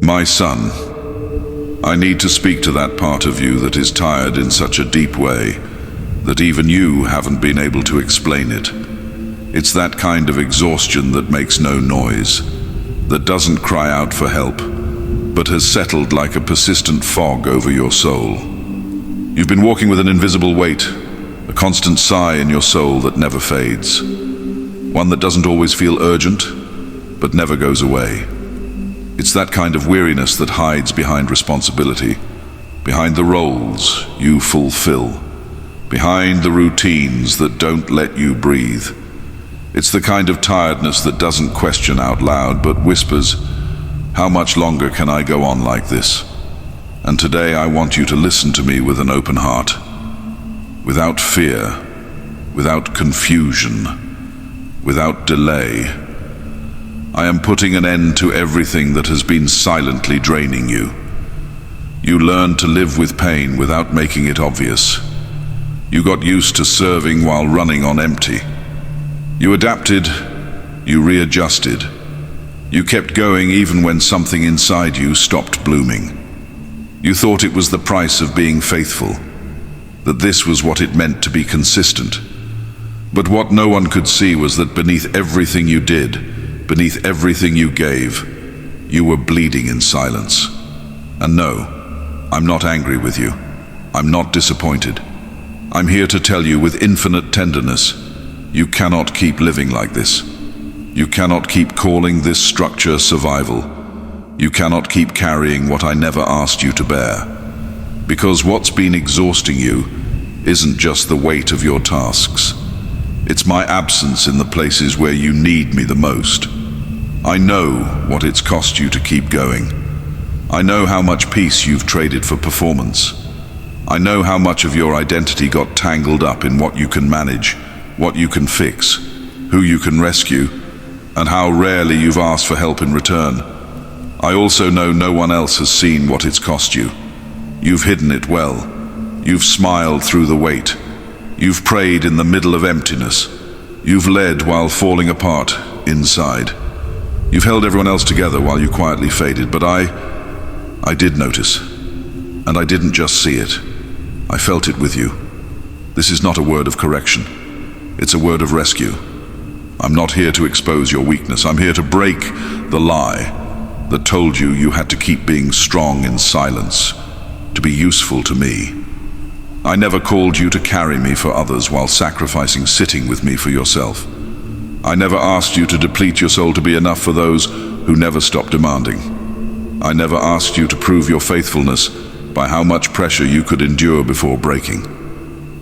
My son, I need to speak to that part of you that is tired in such a deep way that even you haven't been able to explain it. It's that kind of exhaustion that makes no noise, that doesn't cry out for help, but has settled like a persistent fog over your soul. You've been walking with an invisible weight, a constant sigh in your soul that never fades, one that doesn't always feel urgent, but never goes away. It's that kind of weariness that hides behind responsibility, behind the roles you fulfill, behind the routines that don't let you breathe. It's the kind of tiredness that doesn't question out loud, but whispers, "How much longer can I go on like this?" And today I want you to listen to me with an open heart, without fear, without confusion, without delay. I am putting an end to everything that has been silently draining you. You learned to live with pain without making it obvious. You got used to serving while running on empty. You adapted, you readjusted. You kept going even when something inside you stopped blooming. You thought it was the price of being faithful, that this was what it meant to be consistent. But what no one could see was that beneath everything you did, beneath everything you gave, you were bleeding in silence. And no, I'm not angry with you. I'm not disappointed. I'm here to tell you with infinite tenderness, you cannot keep living like this. You cannot keep calling this structure survival. You cannot keep carrying what I never asked you to bear. Because what's been exhausting you isn't just the weight of your tasks. It's my absence in the places where you need me the most. I know what it's cost you to keep going. I know how much peace you've traded for performance. I know how much of your identity got tangled up in what you can manage, what you can fix, who you can rescue, and how rarely you've asked for help in return. I also know no one else has seen what it's cost you. You've hidden it well. You've smiled through the weight. You've prayed in the middle of emptiness. You've led while falling apart inside. You've held everyone else together while you quietly faded, but I did notice. And I didn't just see it. I felt it with you. This is not a word of correction. It's a word of rescue. I'm not here to expose your weakness. I'm here to break the lie that told you you had to keep being strong in silence, to be useful to me. I never called you to carry me for others while sacrificing sitting with me for yourself. I never asked you to deplete your soul to be enough for those who never stop demanding. I never asked you to prove your faithfulness by how much pressure you could endure before breaking.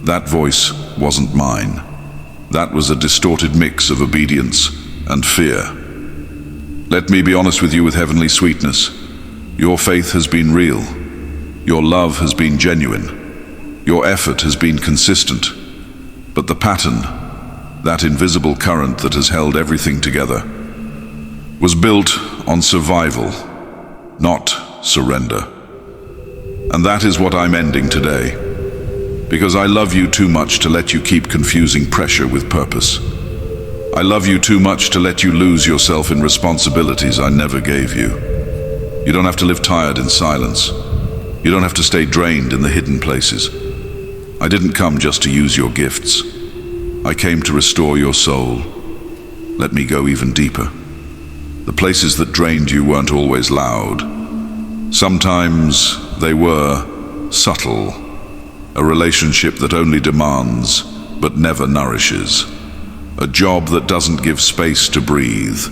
That voice wasn't mine. That was a distorted mix of obedience and fear. Let me be honest with you with heavenly sweetness. Your faith has been real. Your love has been genuine. Your effort has been consistent. But the pattern, that invisible current that has held everything together, was built on survival, not surrender. And that is what I'm ending today, because I love you too much to let you keep confusing pressure with purpose. I love you too much to let you lose yourself in responsibilities I never gave you. You don't have to live tired in silence. You don't have to stay drained in the hidden places. I didn't come just to use your gifts. I came to restore your soul. Let me go even deeper. The places that drained you weren't always loud. Sometimes they were subtle. A relationship that only demands but never nourishes. A job that doesn't give space to breathe.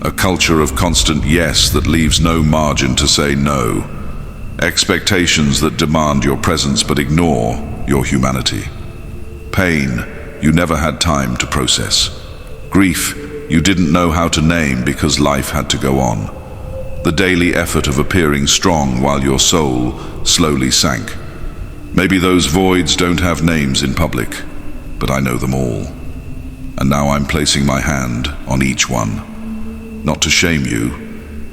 A culture of constant yes that leaves no margin to say no. Expectations that demand your presence but ignore your humanity. Pain you never had time to process. Grief you didn't know how to name because life had to go on. The daily effort of appearing strong while your soul slowly sank. Maybe those voids don't have names in public, but I know them all. And now I'm placing my hand on each one, not to shame you,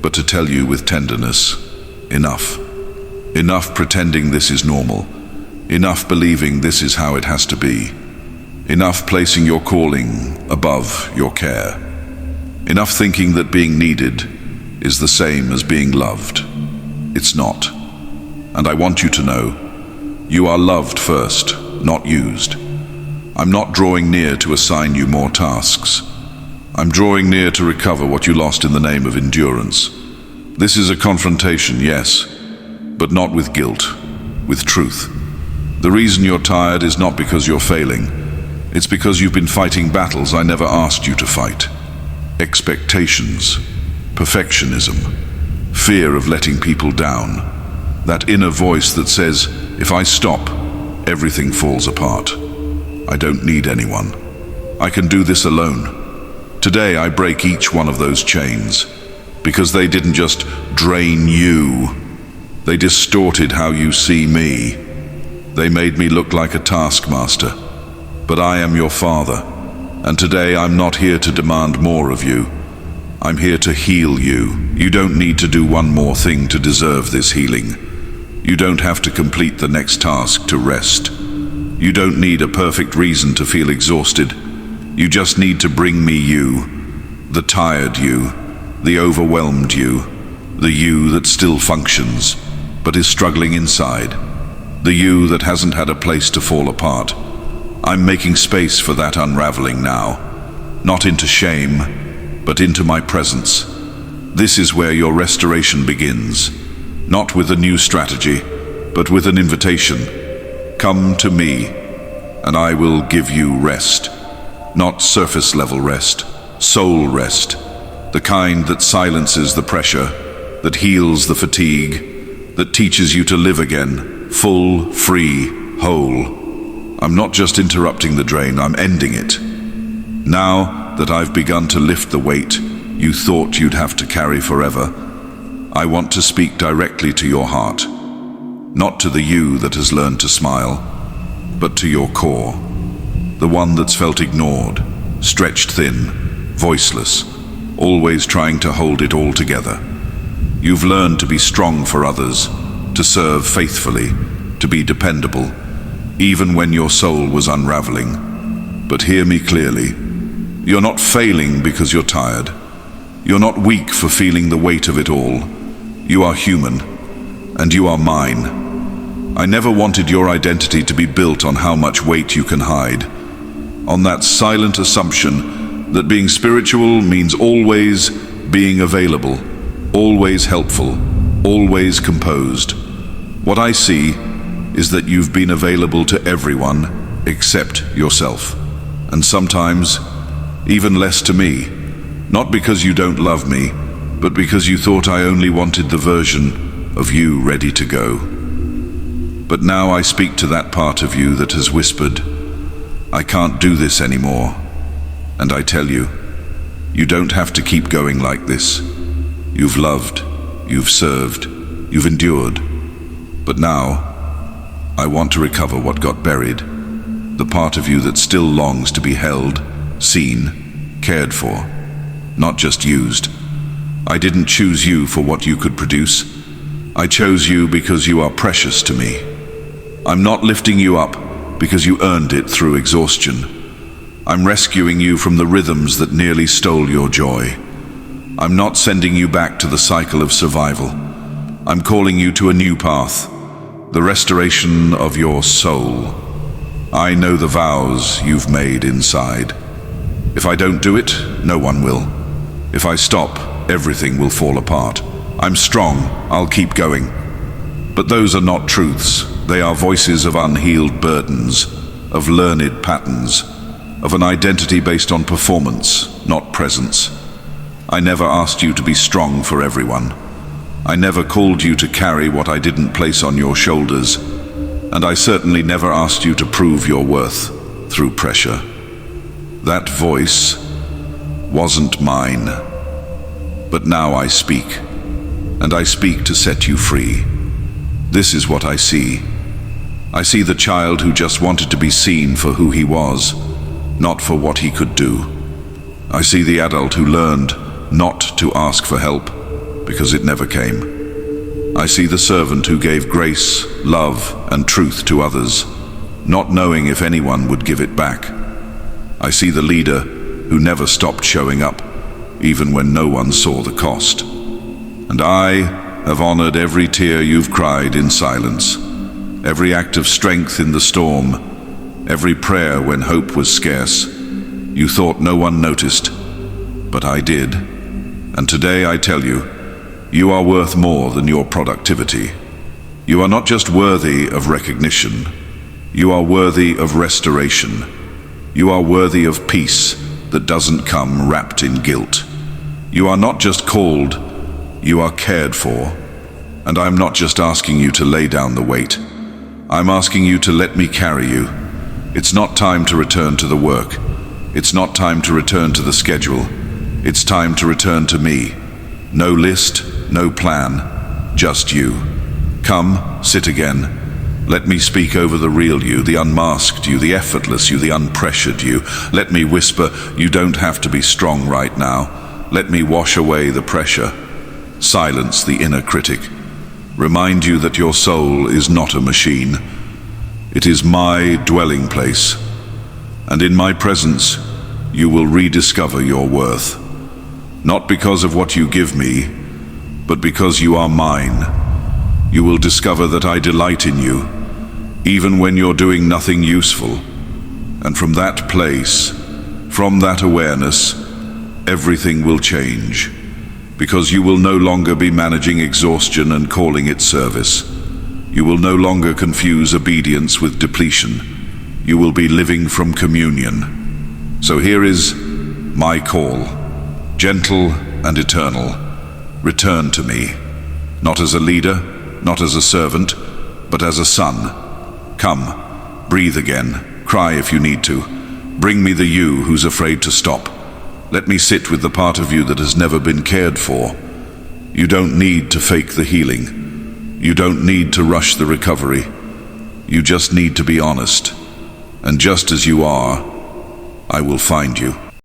but to tell you with tenderness, enough. Enough pretending this is normal. Enough believing this is how it has to be. Enough placing your calling above your care. Enough thinking that being needed is the same as being loved. It's not. And I want you to know, you are loved first, not used. I'm not drawing near to assign you more tasks. I'm drawing near to recover what you lost in the name of endurance. This is a confrontation, yes, but not with guilt, with truth. The reason you're tired is not because you're failing. It's because you've been fighting battles I never asked you to fight. Expectations, perfectionism, fear of letting people down. That inner voice that says, if I stop, everything falls apart. I don't need anyone. I can do this alone. Today I break each one of those chains, because they didn't just drain you, they distorted how you see me. They made me look like a taskmaster, but I am your father, and today I'm not here to demand more of you. I'm here to heal you. You don't need to do one more thing to deserve this healing. You don't have to complete the next task to rest. You don't need a perfect reason to feel exhausted. You just need to bring me you, the tired you, the overwhelmed you, the you that still functions, but is struggling inside, the you that hasn't had a place to fall apart. I'm making space for that unraveling now, not into shame, but into my presence. This is where your restoration begins, not with a new strategy, but with an invitation. Come to me, and I will give you rest. Not surface-level rest, soul rest, the kind that silences the pressure, that heals the fatigue, that teaches you to live again, full, free, whole. I'm not just interrupting the drain, I'm ending it. Now that I've begun to lift the weight you thought you'd have to carry forever, I want to speak directly to your heart, not to the you that has learned to smile, but to your core. The one that's felt ignored, stretched thin, voiceless, always trying to hold it all together. You've learned to be strong for others, to serve faithfully, to be dependable, even when your soul was unraveling. But hear me clearly. You're not failing because you're tired. You're not weak for feeling the weight of it all. You are human, and you are mine. I never wanted your identity to be built on how much weight you can hide, on that silent assumption that being spiritual means always being available, always helpful, always composed. What I see is that you've been available to everyone except yourself, and sometimes even less to me, not because you don't love me, but because you thought I only wanted the version of you ready to go. But now I speak to that part of you that has whispered, I can't do this anymore. And I tell you, you don't have to keep going like this. You've loved, you've served, you've endured. But now, I want to recover what got buried, the part of you that still longs to be held, seen, cared for, not just used. I didn't choose you for what you could produce. I chose you because you are precious to me. I'm not lifting you up because you earned it through exhaustion. I'm rescuing you from the rhythms that nearly stole your joy. I'm not sending you back to the cycle of survival. I'm calling you to a new path, the restoration of your soul. I know the vows you've made inside. If I don't do it, no one will. If I stop, everything will fall apart. I'm strong, I'll keep going. But those are not truths. They are voices of unhealed burdens, of learned patterns, of an identity based on performance, not presence. I never asked you to be strong for everyone. I never called you to carry what I didn't place on your shoulders, and I certainly never asked you to prove your worth through pressure. That voice wasn't mine, but now I speak, and I speak to set you free. This is what I see. I see the child who just wanted to be seen for who he was, not for what he could do. I see the adult who learned not to ask for help because it never came. I see the servant who gave grace, love, and truth to others, not knowing if anyone would give it back. I see the leader who never stopped showing up, even when no one saw the cost. And I have honored every tear you've cried in silence, every act of strength in the storm, every prayer when hope was scarce. You thought no one noticed, but I did. And today I tell you, you are worth more than your productivity. You are not just worthy of recognition, you are worthy of restoration. You are worthy of peace that doesn't come wrapped in guilt. You are not just called, you are cared for. And I'm not just asking you to lay down the weight. I'm asking you to let me carry you. It's not time to return to the work. It's not time to return to the schedule. It's time to return to me. No list, no plan, just you. Come, sit again. Let me speak over the real you, the unmasked you, the effortless you, the unpressured you. Let me whisper, you don't have to be strong right now. Let me wash away the pressure. Silence the inner critic. Remind you that your soul is not a machine. It is my dwelling place. And in my presence, you will rediscover your worth. Not because of what you give me, but because you are mine. You will discover that I delight in you, even when you're doing nothing useful. And from that place, from that awareness, everything will change. Because you will no longer be managing exhaustion and calling it service. You will no longer confuse obedience with depletion. You will be living from communion. So here is my call, gentle and eternal. Return to me, not as a leader, not as a servant, but as a son. Come, breathe again, cry if you need to. Bring me the you who's afraid to stop. Let me sit with the part of you that has never been cared for. You don't need to fake the healing. You don't need to rush the recovery. You just need to be honest. And just as you are, I will find you.